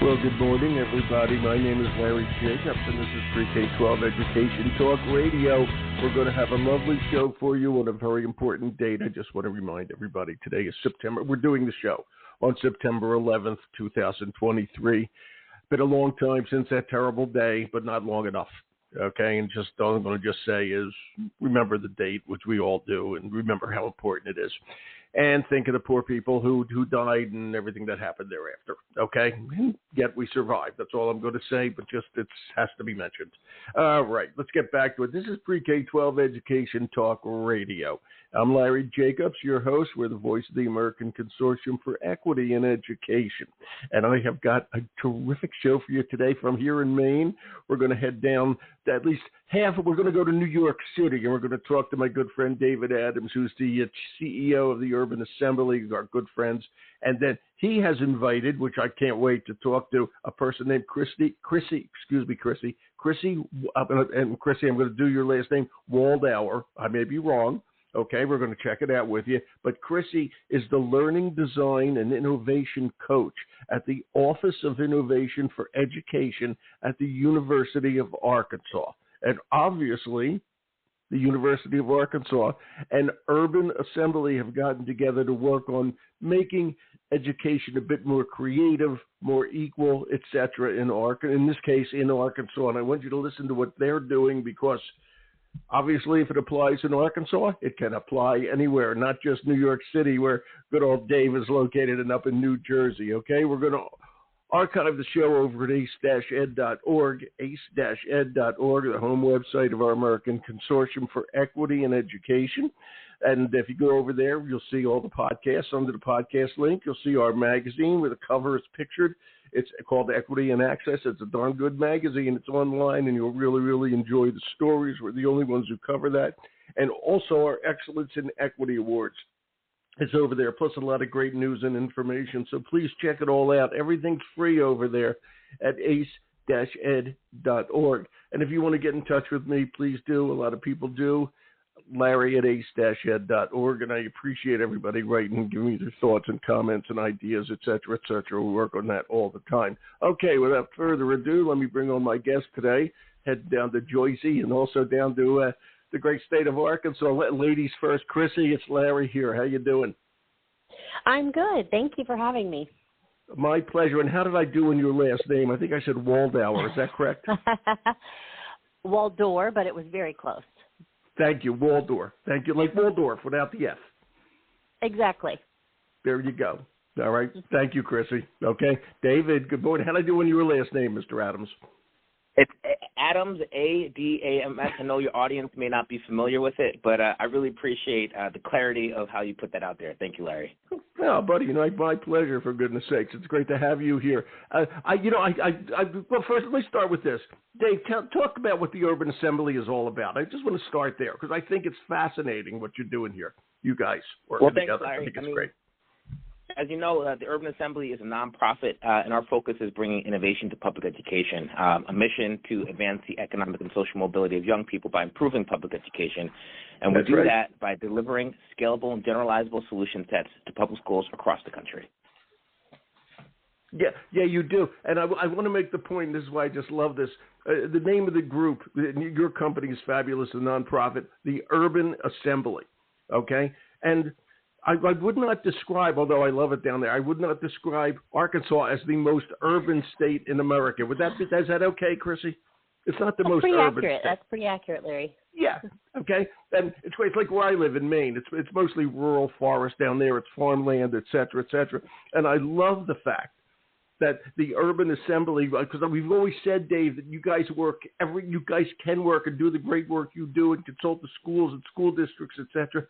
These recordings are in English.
Well, good morning, everybody. My name is Larry Jacobs, and this is Pre-K12 Education Talk Radio. We're going to have a lovely show for you on a very important date. I just want to remind everybody today is September. We're doing the show on September 11th, 2023. Been a long time since that terrible day, but not long enough. Okay, and just all I'm going to just say is remember the date, which we all do, and remember how important it is. And think of the poor people who died and everything that happened thereafter, okay? Yet we survived. That's all I'm going to say, but just it has to be mentioned. All right, let's get back to it. This is Pre-K12 Education Talk Radio. I'm Larry Jacobs, your host. We're the voice of the American Consortium for Equity in Education. And I have got a terrific show for you today from here in Maine. We're going to head down to at least half. We're going to go to New York City, and we're going to talk to my good friend David Adams, who's the CEO of the Urban Assembly, our good friends. And then he has invited, which I can't wait to talk to, a person named Chrissy, and Chrissy, I'm going to do your last name, Waldhoer. I may be wrong. Okay, we're going to check it out with you. But Chrissy is the Learning, Design, and Innovation Coach at the Office of Innovation for Education at the University of Arkansas. And obviously, the University of Arkansas and Urban Assembly have gotten together to work on making education a bit more creative, more equal, etc. in this case, in Arkansas. And I want you to listen to what they're doing because obviously, if it applies in Arkansas, it can apply anywhere, not just New York City, where good old Dave is located, and up in New Jersey, okay? We're going to archive the show over at ace-ed.org, ace-ed.org, the home website of our American Consortium for Equity in Education. And if you go over there, you'll see all the podcasts. Under the podcast link, you'll see our magazine where the cover is pictured. It's called Equity and Access. It's a darn good magazine. It's online, and you'll really, really enjoy the stories. We're the only ones who cover that. And also our Excellence in Equity Awards. It's over there, plus a lot of great news and information. So please check it all out. Everything's free over there at ace-ed.org. And if you want to get in touch with me, please do. A lot of people do. Larry at ace-ed.org, and I appreciate everybody writing and giving me their thoughts and comments and ideas, et cetera, et cetera. We work on that all the time. Okay, without further ado, let me bring on my guest today, head down to Joycey and also down to the great state of Arkansas. Ladies first, Chrissy, it's Larry here. How you doing? I'm good. Thank you for having me. My pleasure. And how did I do in your last name? I think I said Waldhoer. Is that correct? Waldhoer, but it was very close. Thank you, Waldhoer. Thank you, like Waldorf without the F. Exactly. There you go. All right. Thank you, Chrissy. Okay. David, good morning. How did I do in your last name, Mr. Adams? It's Adams, A-D-A-M-S. I know your audience may not be familiar with it, but I really appreciate the clarity of how you put that out there. Thank you, Larry. Well, buddy, my pleasure, for goodness sakes. It's great to have you here. Well, first, let me start with this. Dave, talk about what the Urban Assembly is all about. I just want to start there because I think it's fascinating what you're doing here. You guys working together. Larry. I think it's great. As you know, the Urban Assembly is a nonprofit, and our focus is bringing innovation to public education, a mission to advance the economic and social mobility of young people by improving public education. And we do that by delivering scalable and generalizable solution sets to public schools across the country. Yeah, you do. And I want to make the point, and this is why I just love this. The name of the group, your company is fabulous, a nonprofit, the Urban Assembly, okay? And I would not describe, although I love it down there, I would not describe Arkansas as the most urban state in America. Is that okay, Chrissy? It's not the most urban state. That's pretty accurate, Larry. Yeah, okay. And it's like where I live in Maine. It's mostly rural forest down there. It's farmland, et cetera, et cetera. And I love the fact that the Urban Assembly, because we've always said, Dave, that you guys can work and do the great work you do and consult the schools and school districts, et cetera,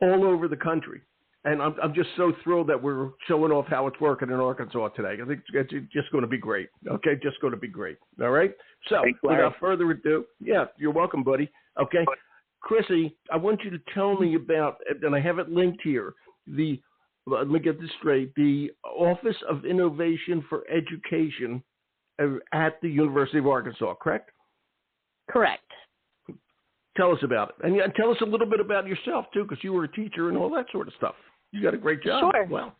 all over the country. And I'm just so thrilled that we're showing off how it's working in Arkansas today. I think it's just going to be great. Okay, just going to be great. All right? So without further ado, yeah, you're welcome, buddy. Okay, Chrissy, I want you to tell me about, and I have it linked here, let me get this straight, the Office of Innovation for Education at the University of Arkansas, correct? Correct. Tell us about it. And tell us a little bit about yourself, too, because you were a teacher and all that sort of stuff. You got a great job. Sure. Wow.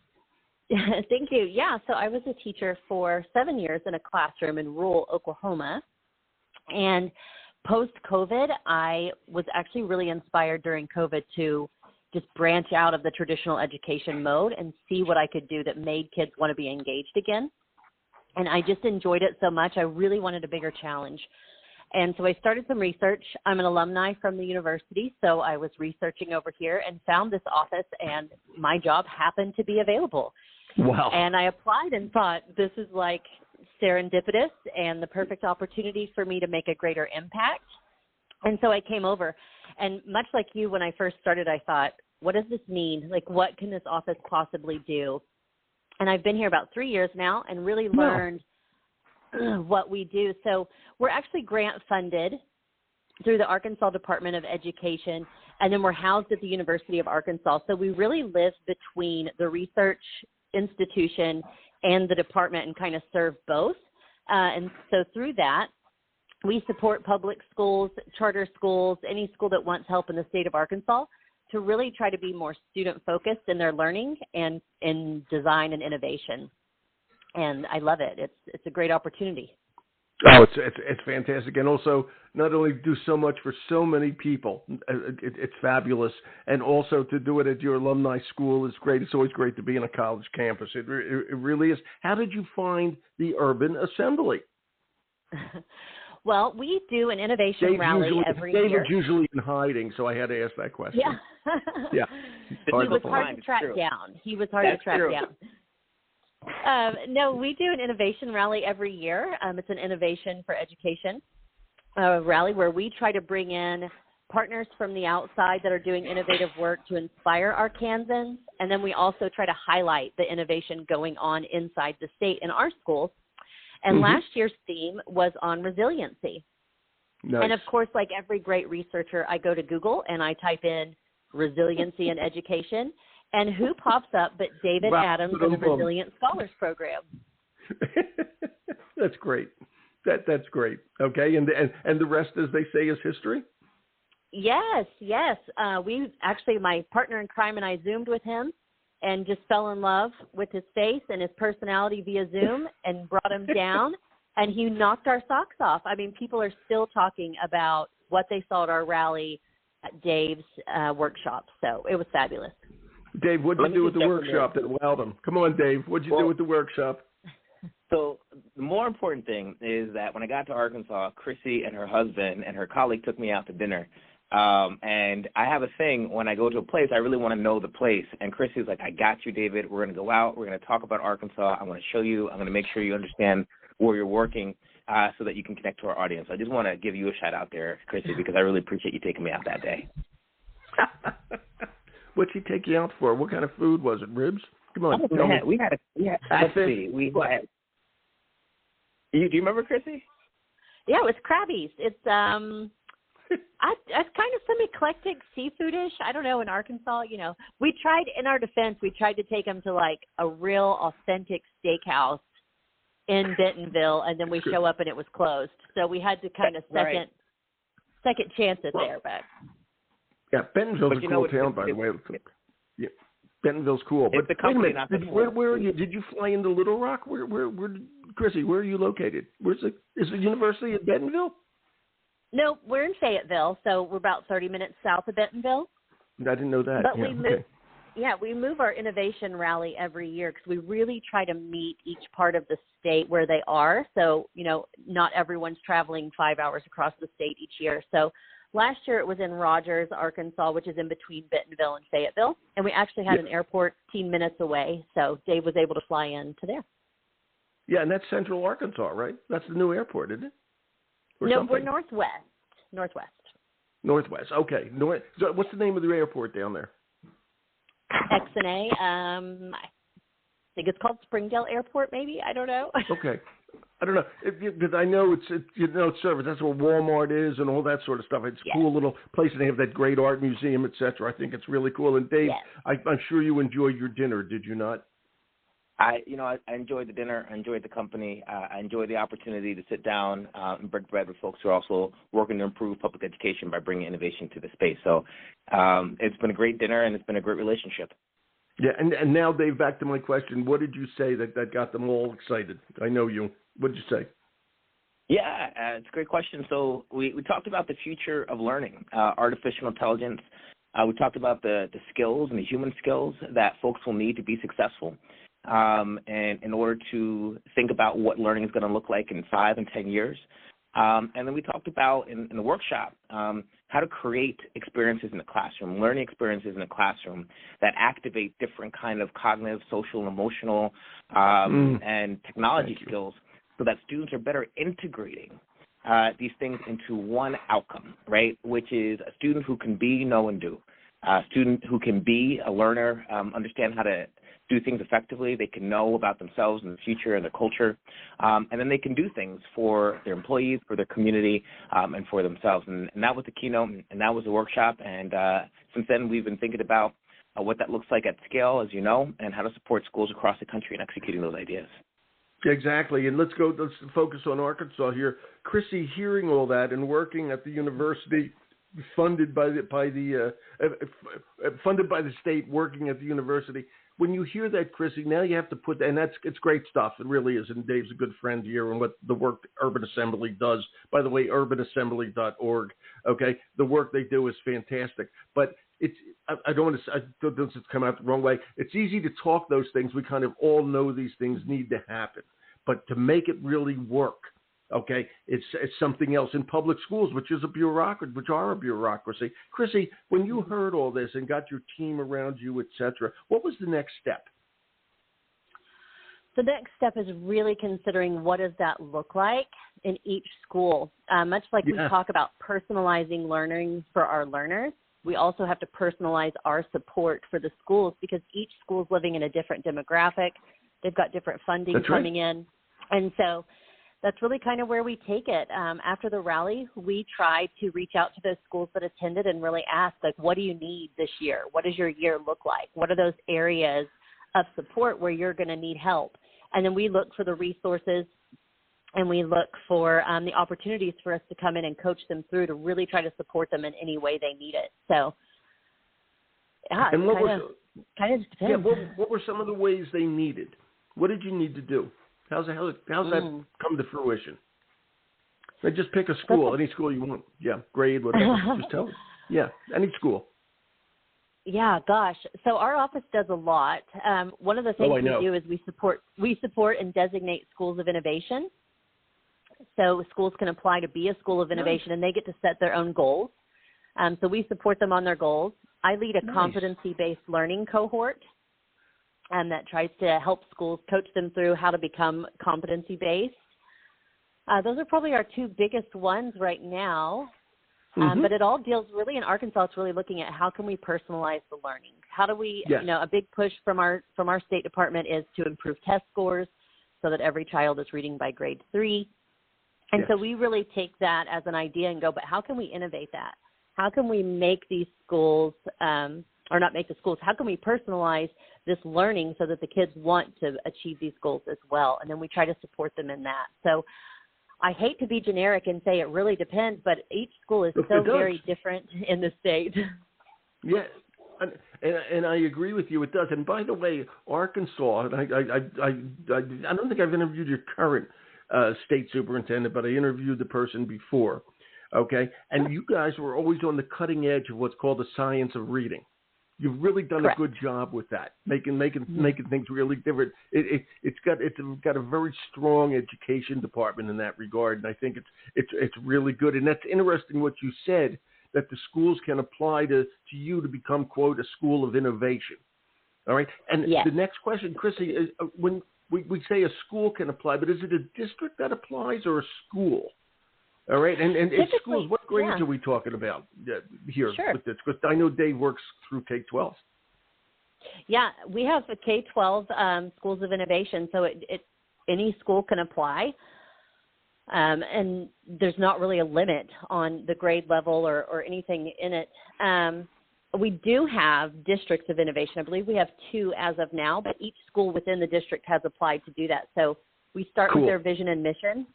Thank you. Yeah, so I was a teacher for 7 years in a classroom in rural Oklahoma. And post-COVID, I was actually really inspired during COVID to just branch out of the traditional education mode and see what I could do that made kids want to be engaged again. And I just enjoyed it so much. I really wanted a bigger challenge. And so I started some research. I'm an alumni from the university, so I was researching over here and found this office, and my job happened to be available. Wow. And I applied and thought, this is like serendipitous and the perfect opportunity for me to make a greater impact. And so I came over. And much like you, when I first started, I thought, what does this mean? Like, what can this office possibly do? And I've been here about 3 years now and really learned what we do. So we're actually grant funded through the Arkansas Department of Education, and then we're housed at the University of Arkansas. So we really live between the research institution and the department and kind of serve both. And so through that, we support public schools, charter schools, any school that wants help in the state of Arkansas to really try to be more student-focused in their learning and in design and innovation. And I love it. It's a great opportunity. Oh, it's fantastic, and also not only do so much for so many people, it's fabulous, and also to do it at your alumni school is great. It's always great to be in a college campus. It really is. How did you find the Urban Assembly? Well, we do an innovation rally every year. David's usually in hiding, so I had to ask that question. Yeah. Yeah. He was hard to track down. That's true. No, we do an innovation rally every year. It's an innovation for education rally where we try to bring in partners from the outside that are doing innovative work to inspire Arkansans. And then we also try to highlight the innovation going on inside the state in our schools. And last year's theme was on resiliency. Nice. And of course, like every great researcher, I go to Google and I type in resiliency in education. And who pops up but David Adams in the Resilient Scholars Program? That's great. That's great. Okay, and the rest, as they say, is history? Yes. We actually, my partner in crime and I Zoomed with him and just fell in love with his face and his personality via Zoom and brought him down, and he knocked our socks off. I mean, people are still talking about what they saw at our rally at Dave's workshop, so it was fabulous. Dave, what did you do with the workshop at Waldhoer? Come on, Dave. What did you do with the workshop? So the more important thing is that when I got to Arkansas, Chrissy and her husband and her colleague took me out to dinner. And I have a thing when I go to a place, I really want to know the place. And Chrissy's like, I got you, David. We're going to go out. We're going to talk about Arkansas. I'm going to show you. I'm going to make sure you understand where you're working so that you can connect to our audience. I just want to give you a shout out there, Chrissy, because I really appreciate you taking me out that day. What'd she take you out for? What kind of food was it? Ribs? Come on. We had catfish. Do you remember, Chrissy? Yeah, it was Krabby's. It's it's kind of some eclectic seafoodish. I don't know, in Arkansas, we tried, in our defense, we tried to take them to like a real authentic steakhouse in Bentonville, and then we show up and it was closed. So we had to kind of second chance it there, but. Yeah, Bentonville's a cool town, by the way. Yeah, Bentonville's cool. But wait a minute, where are you? Did you fly into Little Rock? Where Chrissy, where are you located? Is the university at Bentonville? No, we're in Fayetteville, so we're about 30 minutes south of Bentonville. I didn't know that. But we move our innovation rally every year because we really try to meet each part of the state where they are. So, not everyone's traveling 5 hours across the state each year. So last year it was in Rogers, Arkansas, which is in between Bentonville and Fayetteville. And we actually had an airport 15 minutes away, so Dave was able to fly in to there. Yeah, and that's Central Arkansas, right? That's the new airport, isn't it? We're northwest. Northwest, okay. So what's the name of the airport down there? XNA. I think it's called Springdale Airport, maybe. I don't know. Okay. I don't know, because I know it's service. That's where Walmart is and all that sort of stuff. It's a cool little place, and they have that great art museum, et cetera. I think it's really cool. And Dave, I'm sure you enjoyed your dinner, did you not? I enjoyed the dinner. I enjoyed the company. I enjoyed the opportunity to sit down and break bread with folks who are also working to improve public education by bringing innovation to the space. So it's been a great dinner, and it's been a great relationship. Yeah, and now, Dave, back to my question. What did you say that got them all excited? I know you. What did you say? Yeah, it's a great question. So we talked about the future of learning, artificial intelligence. We talked about the skills and the human skills that folks will need to be successful, and in order to think about what learning is going to look like in 5 and 10 years. And then we talked about in the workshop how to create experiences in the classroom, learning experiences in the classroom that activate different kind of cognitive, social, and emotional, and technology skills, so that students are better integrating these things into one outcome, right, which is a student who can be, know, and do. A student who can be a learner, understand how to do things effectively. They can know about themselves and the future and their culture, and then they can do things for their employees, for their community, and for themselves. And that was the keynote, and that was the workshop. And since then, we've been thinking about what that looks like at scale, as you know, and how to support schools across the country in executing those ideas. Exactly, and let's focus on Arkansas here. Chrissy, hearing all that and working at the university, funded by the state, working at the university. When you hear that, Chrissy, now you have to put that, and it's great stuff. It really is, and Dave's a good friend here, and what the work Urban Assembly does. By the way, urbanassembly.org. Okay, the work they do is fantastic, but I don't want to come out the wrong way. It's easy to talk those things. We kind of all know these things need to happen, but to make it really work, okay, it's something else. In public schools, which are a bureaucracy. Chrissy, when you heard all this and got your team around you, etc., what was the next step? The next step is really considering what does that look like in each school. Much like we talk about personalizing learning for our learners, we also have to personalize our support for the schools, because each school is living in a different demographic. They've got different funding coming in. And so that's really kind of where we take it. After the rally, we try to reach out to those schools that attended and really ask, like, what do you need this year? What does your year look like? What are those areas of support where you're going to need help? And then we look for the resources, and we look for the opportunities for us to come in and coach them through to really try to support them in any way they need it. So, yeah, and kind of depends. Yeah, what were some of the ways they needed? What did you need to do? How's that come to fruition? They just pick a school, any school you want. Yeah, grade, whatever. Just tell them. Yeah, any school. Yeah, gosh. So our office does a lot. One of the things we do is we support and designate schools of innovation. So schools can apply to be a school of innovation, and they get to set their own goals. So we support them on their goals. I lead a competency-based learning cohort that tries to help schools, coach them through how to become competency-based. Those are probably our two biggest ones right now. But it all deals really in Arkansas. It's really looking at how can we personalize the learning. How do we, a big push from our State Department is to improve test scores so that every child is reading by grade 3. And so we really take that as an idea and go, but how can we innovate that? How can we make these schools, or not make the schools, how can we personalize this learning so that the kids want to achieve these goals as well? And then we try to support them in that. So I hate to be generic and say it really depends, but each school is so very different in the state. Yeah, and I agree with you. It does. And by the way, Arkansas, and I don't think I've interviewed your current state superintendent, but I interviewed the person before. Okay, and you guys were always on the cutting edge of what's called the science of reading. You've really done a good job with that, making things really different. It's got a very strong education department in that regard, and I think it's really good. And that's interesting what you said, that the schools can apply to you to become, quote, a school of innovation. All right. And the next question, Chrissy, is when we say a school can apply, but is it a district that applies or a school? All right, and in schools, what grades are we talking about here with this? Because I know Dave works through K12. Yeah, we have a K12 schools of innovation, so any school can apply, and there's not really a limit on the grade level or anything in it. We do have districts of innovation. I believe we have 2 as of now, but each school within the district has applied to do that. So we start with their vision and mission,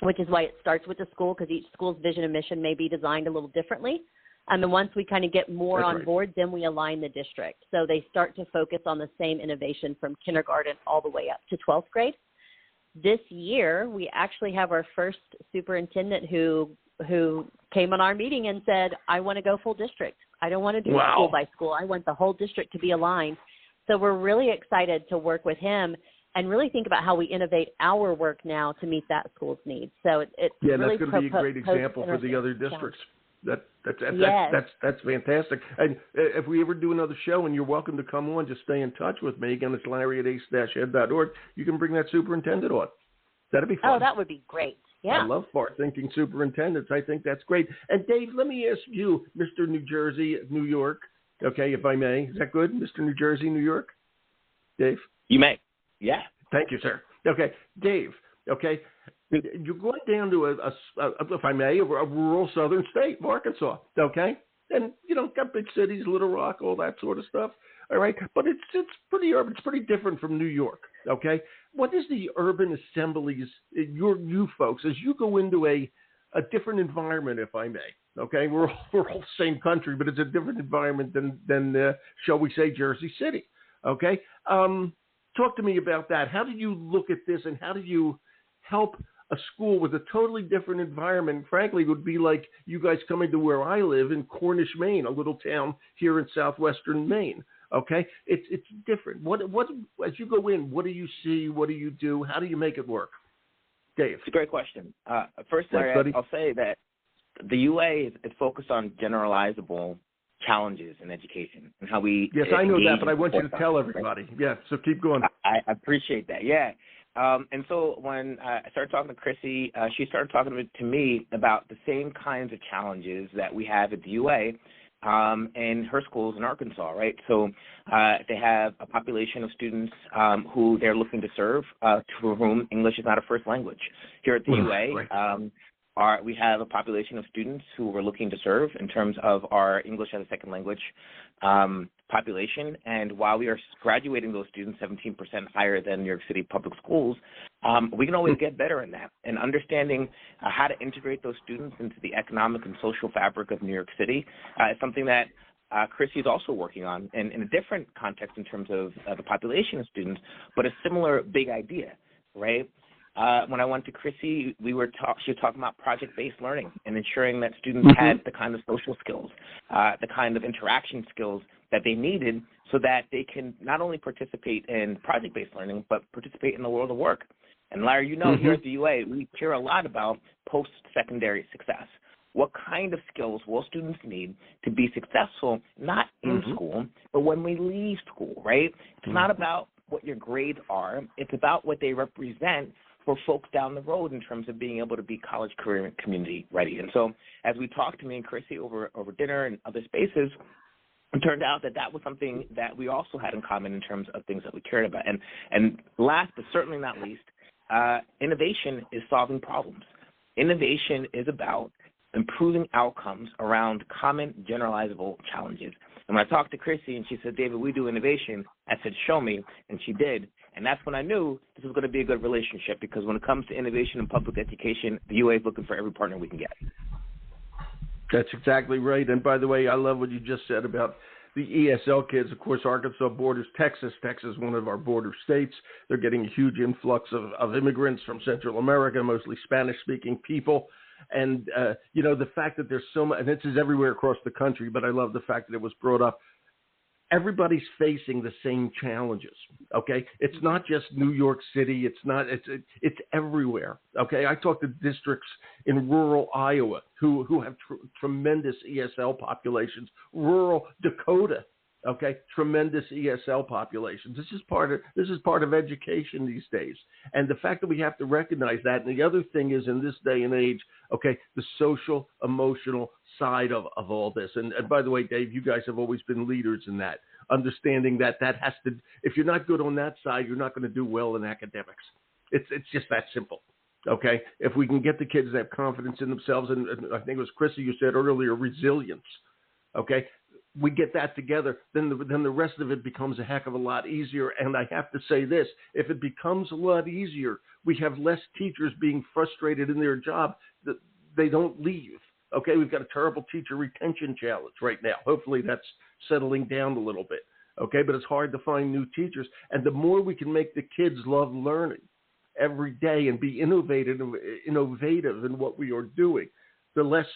which is why it starts with the school, because each school's vision and mission may be designed a little differently. And once we kind of get more That's on right. board, then we align the district. So they start to focus on the same innovation from kindergarten all the way up to 12th grade. This year, we actually have our first superintendent who came on our meeting and said, I want to go full district. I don't want to do school by school. I want the whole district to be aligned. So we're really excited to work with him and really think about how we innovate our work now to meet that school's needs. So it's really that's going to be a great example for the other districts. That's fantastic. And if we ever do another show, and you're welcome to come on, just stay in touch with me. Again, it's Larry at ace-ed.org. You can bring that superintendent on. That'd be fun. Oh, that would be great. Yeah. I love forward-thinking superintendents. I think that's great. And Dave, let me ask you, Mr. New Jersey, New York, okay, if I may. Is that good, Mr. New Jersey, New York? Dave? You may. Yeah. Thank you, sir. Okay, Dave, okay, you're going down to a if I may, a rural southern state, Arkansas, okay? And, got big cities, Little Rock, all that sort of stuff, all right? But it's pretty urban. It's pretty different from New York, okay? What is the urban assemblies, you folks, as you go into a different environment, if I may, okay? We're all the same country, but it's a different environment than shall we say, Jersey City, okay? Talk to me about that. How do you look at this, and how do you help a school with a totally different environment? Frankly, it would be like you guys coming to where I live in Cornish, Maine, a little town here in southwestern Maine. Okay, it's different. What as you go in, what do you see? What do you do? How do you make it work? Dave, it's a great question. First, Larry, I'll say that the UA is focused on generalizable challenges in education and how we. Yes, I know that, but I want you to tell everybody. Right? Yeah, so keep going. I appreciate that. Yeah. And so when I started talking to Chrissy, she started talking to me about the same kinds of challenges that we have at the UA in her schools in Arkansas, right? So they have a population of students who they're looking to serve, for whom English is not a first language. Here at the UA, we have a population of students who we're looking to serve in terms of our English as a second language population. And while we are graduating those students 17% higher than New York City public schools, we can always get better in that. And understanding how to integrate those students into the economic and social fabric of New York City is something that Chrissy is also working on in a different context in terms of the population of students, but a similar big idea, right? When I went to Chrissy, she was talking about project-based learning and ensuring that students had the kind of social skills, the kind of interaction skills that they needed so that they can not only participate in project-based learning, but participate in the world of work. And Larry, here at the UA, we hear a lot about post-secondary success. What kind of skills will students need to be successful, not in school, but when we leave school, right? It's not about what your grades are. It's about what they represent for folks down the road in terms of being able to be college, career, and community ready. And so as we talked to me and Chrissy over dinner and other spaces, it turned out that was something that we also had in common in terms of things that we cared about. And last but certainly not least, innovation is solving problems. Innovation is about improving outcomes around common generalizable challenges. And when I talked to Chrissy and she said, David, we do innovation, I said, show me, and she did. And that's when I knew this was going to be a good relationship, because when it comes to innovation in public education, the UA is looking for every partner we can get. That's exactly right. And by the way, I love what you just said about the ESL kids. Of course, Arkansas borders Texas. Texas is one of our border states. They're getting a huge influx of immigrants from Central America, mostly Spanish-speaking people. And, the fact that there's so much, and this is everywhere across the country, but I love the fact that it was brought up. Everybody's facing the same challenges, okay? It's not just New York City. It's everywhere, okay? I talk to districts in rural Iowa who have tremendous ESL populations, rural Dakota, okay, tremendous ESL populations. This is part of education these days. And the fact that we have to recognize that, and the other thing is in this day and age, okay, the social, emotional side of all this. And by the way, Dave, you guys have always been leaders in that, understanding that has to, if you're not good on that side, you're not going to do well in academics. It's just that simple. Okay, if we can get the kids to have confidence in themselves, and I think it was Chrissy you said earlier, resilience. Okay, we get that together, then the rest of it becomes a heck of a lot easier. And I have to say this: if it becomes a lot easier, we have less teachers being frustrated in their job. That they don't leave. Okay, we've got a terrible teacher retention challenge right now. Hopefully that's settling down a little bit. Okay, but it's hard to find new teachers. And the more we can make the kids love learning every day and be innovative in what we are doing, the less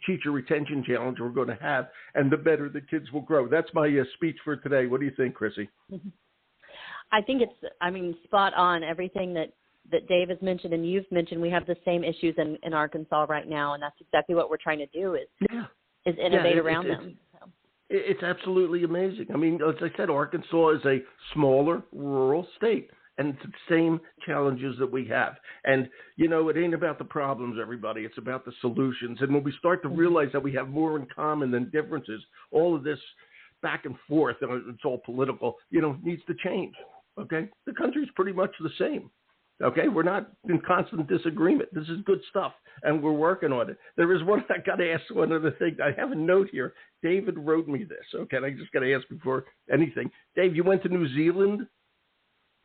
teacher retention challenge we're going to have, and the better the kids will grow. That's my speech for today. What do you think, Chrissy? I think spot on. Everything that Dave has mentioned and you've mentioned, we have the same issues in Arkansas right now, and that's exactly what we're trying to do is innovate around them. It's absolutely amazing. I mean, as I said, Arkansas is a smaller rural state, and it's the same challenges that we have. And, it ain't about the problems, everybody. It's about the solutions. And when we start to realize that we have more in common than differences, all of this back and forth, it's all political, needs to change. Okay? The country's pretty much the same. Okay? We're not in constant disagreement. This is good stuff, and we're working on it. There is one, I got to ask one other thing. I have a note here. David wrote me this. Okay? I just got to ask before anything. Dave, you went to New Zealand?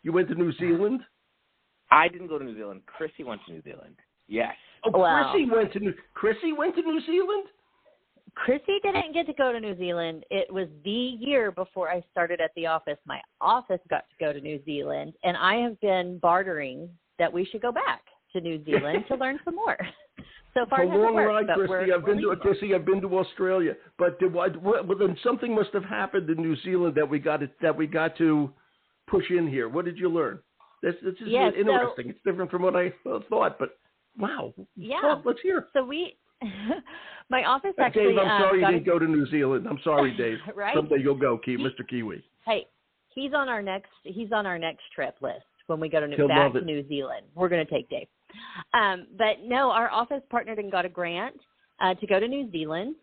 You went to New Zealand? I didn't go to New Zealand. Chrissy went to New Zealand. Yes. Oh, wow. Chrissy went to New Zealand? Chrissy didn't get to go to New Zealand. It was the year before I started at the office. My office got to go to New Zealand, and I have been bartering that we should go back to New Zealand to learn some more. So far, it's a long ride, Chrissy. I've been to Australia, but then something must have happened in New Zealand that we got to push in here. What did you learn? This is interesting. It's different from what I thought, but wow. Yeah. Let's hear. So my office actually. Dave, I'm sorry you didn't go to New Zealand. I'm sorry, Dave. Right? Someday you'll go, Mr. Kiwi. Hey, he's on our next trip list when we go to New Zealand. We're going to take Dave. But no, our office partnered and got a grant to go to New Zealand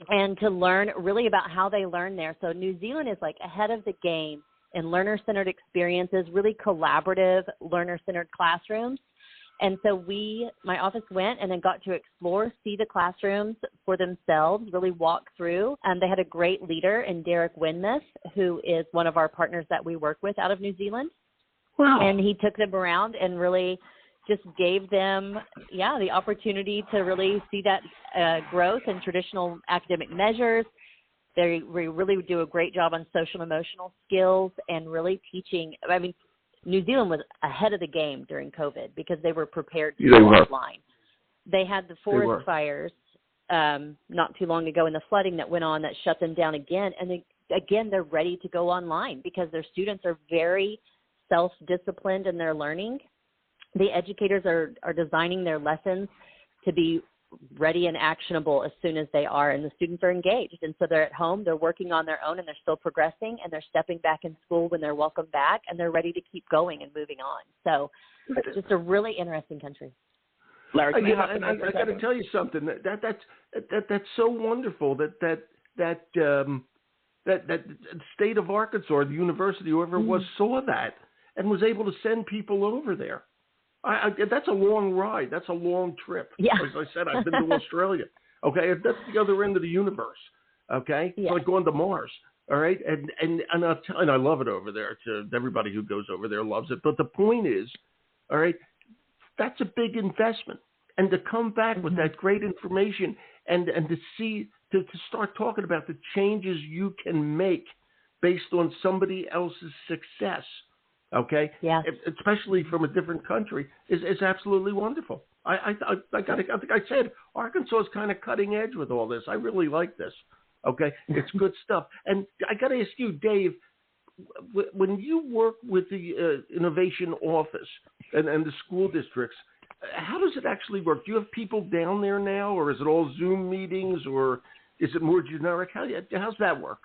and to learn really about how they learn there. So New Zealand is like ahead of the game in learner-centered experiences, really collaborative learner-centered classrooms. And so my office went and then got to explore, see the classrooms for themselves, really walk through. They had a great leader in Derek Winmouth, who is one of our partners that we work with out of New Zealand. Wow. And he took them around and really just gave them, the opportunity to really see that growth in traditional academic measures. They really do a great job on social and emotional skills and really teaching. I mean, New Zealand was ahead of the game during COVID because they were prepared to go online. They had the forest fires not too long ago and the flooding that went on that shut them down again. And they're ready to go online because their students are very self-disciplined in their learning. The educators are designing their lessons to be ready and actionable as soon as they are, and the students are engaged. And so they're at home, they're working on their own, and they're still progressing, and they're stepping back in school when they're welcome back, and they're ready to keep going and moving on. So it's just a really interesting country. Larry, I got to tell you something. That's so wonderful that state of Arkansas, the university, whoever it was, saw that and was able to send people over there. That's a long ride. That's a long trip. Yeah. As I said, I've been to Australia. Okay, that's the other end of the universe. Okay, it's like going to Mars. All right, and I love it over there. Everybody who goes over there loves it. But the point is, all right, that's a big investment, and to come back with that great information and to start talking about the changes you can make based on somebody else's success. Okay, especially from a different country, is absolutely wonderful. I think I said Arkansas is kind of cutting edge with all this. I really like this. Okay, it's good stuff. And I got to ask you, Dave, when you work with the innovation office and the school districts, how does it actually work? Do you have people down there now, or is it all Zoom meetings, or is it more generic? How's that work?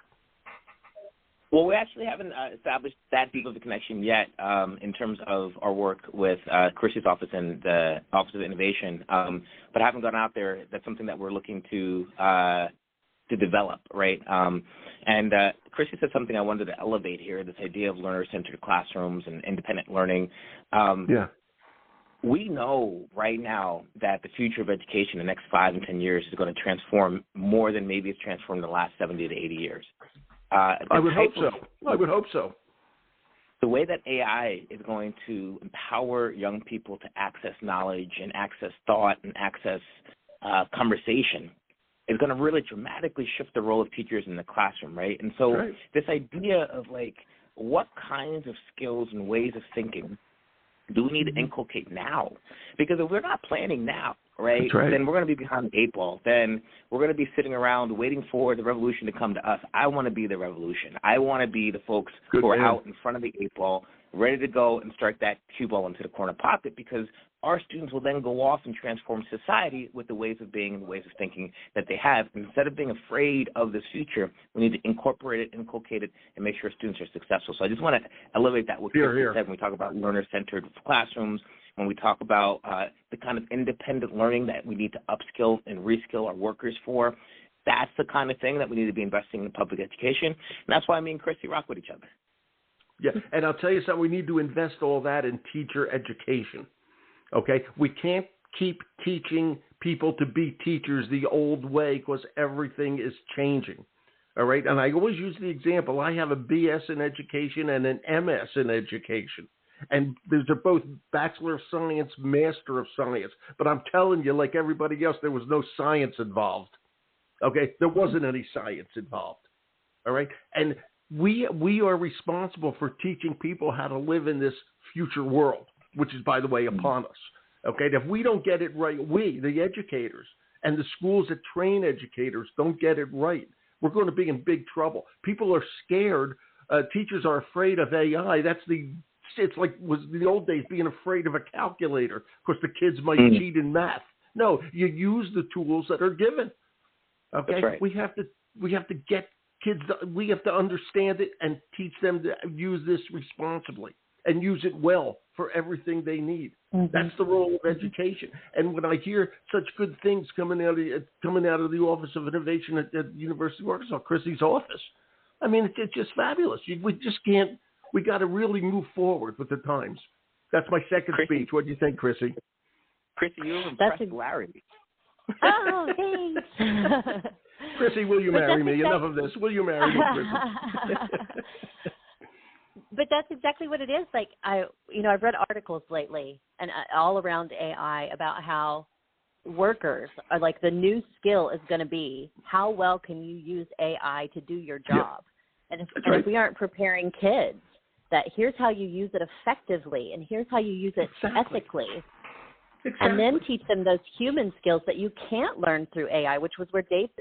Well, we actually haven't established that deep of a connection yet in terms of our work with Chrissy's office and the Office of Innovation, but I haven't gone out there. That's something that we're looking to develop, right? And Chrissy said something I wanted to elevate here, this idea of learner-centered classrooms and independent learning. We know right now that the future of education in the next 5 and 10 years is going to transform more than maybe it's transformed in the last 70 to 80 years. I would hope so. The way that AI is going to empower young people to access knowledge and access thought and access conversation is going to really dramatically shift the role of teachers in the classroom, right? And so this idea of like what kinds of skills and ways of thinking do we need to inculcate now? Because if we're not planning now, right, then we're going to be behind the 8 ball. Then we're going to be sitting around waiting for the revolution to come to us. I want to be the revolution. I want to be the folks who are out in front of the 8 ball, ready to go and start that cue ball into the corner pocket, because our students will then go off and transform society with the ways of being and the ways of thinking that they have. Instead of being afraid of this future, we need to incorporate it, inculcate it, and make sure students are successful. So I just want to elevate that what Chrissy said when we talk about learner-centered classrooms, when we talk about the kind of independent learning that we need to upskill and reskill our workers for. That's the kind of thing that we need to be investing in public education. And that's why me and Chrissy rock with each other. Yeah, and I'll tell you something, we need to invest all that in teacher education. Okay, we can't keep teaching people to be teachers the old way because everything is changing. All right, and I always use the example. I have a BS in education and an MS in education, and these are both Bachelor of Science, Master of Science. But I'm telling you, like everybody else, there was no science involved. Okay, there wasn't any science involved. All right, and we are responsible for teaching people how to live in this future world, which is, by the way, upon us. Okay, and if we don't get it right, we, the educators, and the schools that train educators don't get it right, we're going to be in big trouble. People are scared. Teachers are afraid of AI. It's like was the old days being afraid of a calculator because the kids might cheat in math. No, you use the tools that are given. Okay, that's right. We have to get kids. We have to understand it and teach them to use this responsibly and use it well for everything they need. That's the role of education. And when I hear such good things coming out of the Office of Innovation at the University of Arkansas, Chrissy's office, I mean, it's just fabulous. We just can't. We got to really move forward with the times. That's my second speech. What do you think, Chrissy? Chrissy, you impressed Larry. Oh, thanks. Chrissy, will you marry me? Enough of this. Will you marry me, Chrissy? But that's exactly what it is. Like I've read articles lately and all around AI about how workers are like the new skill is going to be how well can you use AI to do your job? Yeah. And if we aren't preparing kids that here's how you use it effectively and here's how you use it ethically. Exactly. And then teach them those human skills that you can't learn through AI, which was where Dave's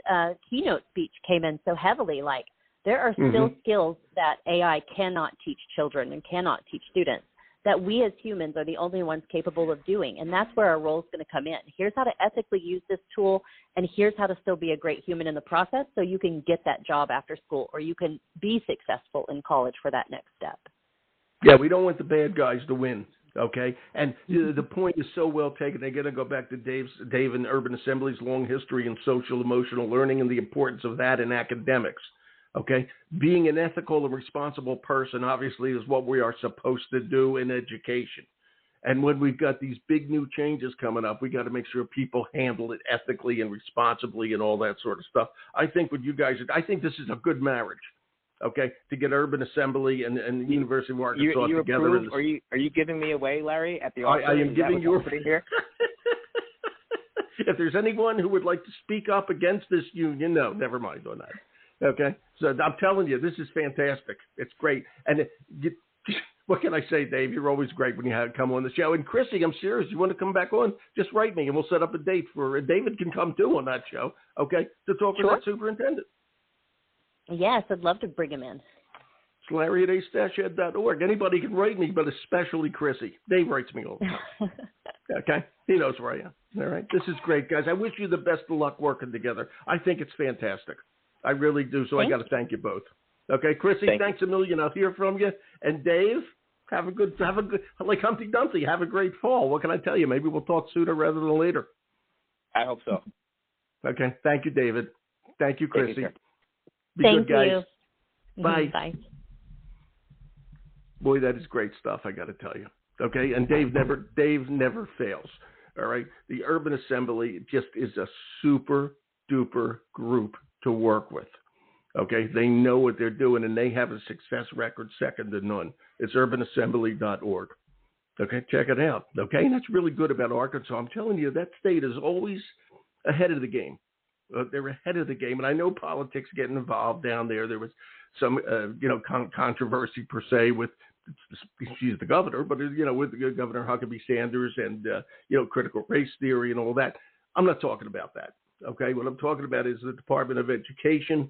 keynote speech came in so heavily. Like there are still skills that AI cannot teach children and cannot teach students that we as humans are the only ones capable of doing. And that's where our role is going to come in. Here's how to ethically use this tool, and here's how to still be a great human in the process so you can get that job after school or you can be successful in college for that next step. Yeah, we don't want the bad guys to win. Okay, and the point is so well taken. They're going to go back to Dave and Urban Assembly's long history in social emotional learning and the importance of that in academics. Okay, being an ethical and responsible person obviously is what we are supposed to do in education. And when we've got these big new changes coming up, we got to make sure people handle it ethically and responsibly and all that sort of stuff. I think what you guys I think this is a good marriage. Okay, to get Urban Assembly and the University of Arkansas you together. Are you giving me away, Larry, at the office? I am giving you here. If there's anyone who would like to speak up against this union, no, never mind on that. Okay, so I'm telling you, this is fantastic. It's great. And what can I say, Dave? You're always great when you come on the show. And Chrissy, I'm serious. You want to come back on? Just write me, and we'll set up a date for David can come too on that show. Okay, to talk with that superintendent. Yes, I'd love to bring him in. It's Larry at a-ed.org. Anybody can write me, but especially Chrissy. Dave writes me all the time. Okay? He knows where I am. All right? This is great, guys. I wish you the best of luck working together. I think it's fantastic. I really do, so I got to thank you both. Okay, Chrissy, thanks a million. I'll hear from you. And Dave, have a good, like Humpty Dumpty, have a great fall. What can I tell you? Maybe we'll talk sooner rather than later. I hope so. Okay. Thank you, David. Thank you, Chrissy. Thank Be good, guys. you. Bye. Bye. Boy, that is great stuff, I got to tell you. Okay, and Dave never fails. All right, the Urban Assembly just is a super duper group to work with. Okay, they know what they're doing, and they have a success record second to none. It's urbanassembly.org. Okay, check it out. Okay, and that's really good about Arkansas. I'm telling you, that state is always ahead of the game. They're ahead of the game, and I know politics getting involved down there. There was some, controversy per se with, she's the governor, but with Governor Huckabee Sanders and critical race theory and all that. I'm not talking about that. Okay, what I'm talking about is the Department of Education.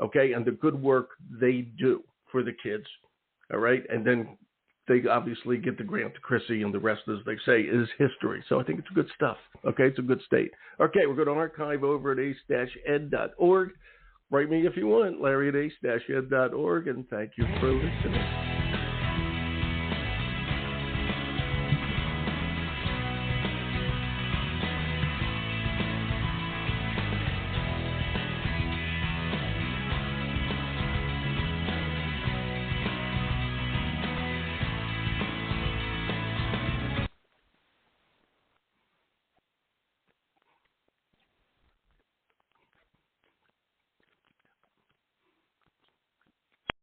Okay, and the good work they do for the kids. All right, and then they obviously get the grant to Chrissy, and the rest, as they say, is history. So I think it's good stuff. Okay, it's a good state. Okay, we're going to archive over at ace-ed.org. Write me if you want, Larry at ace-ed.org, and thank you for listening.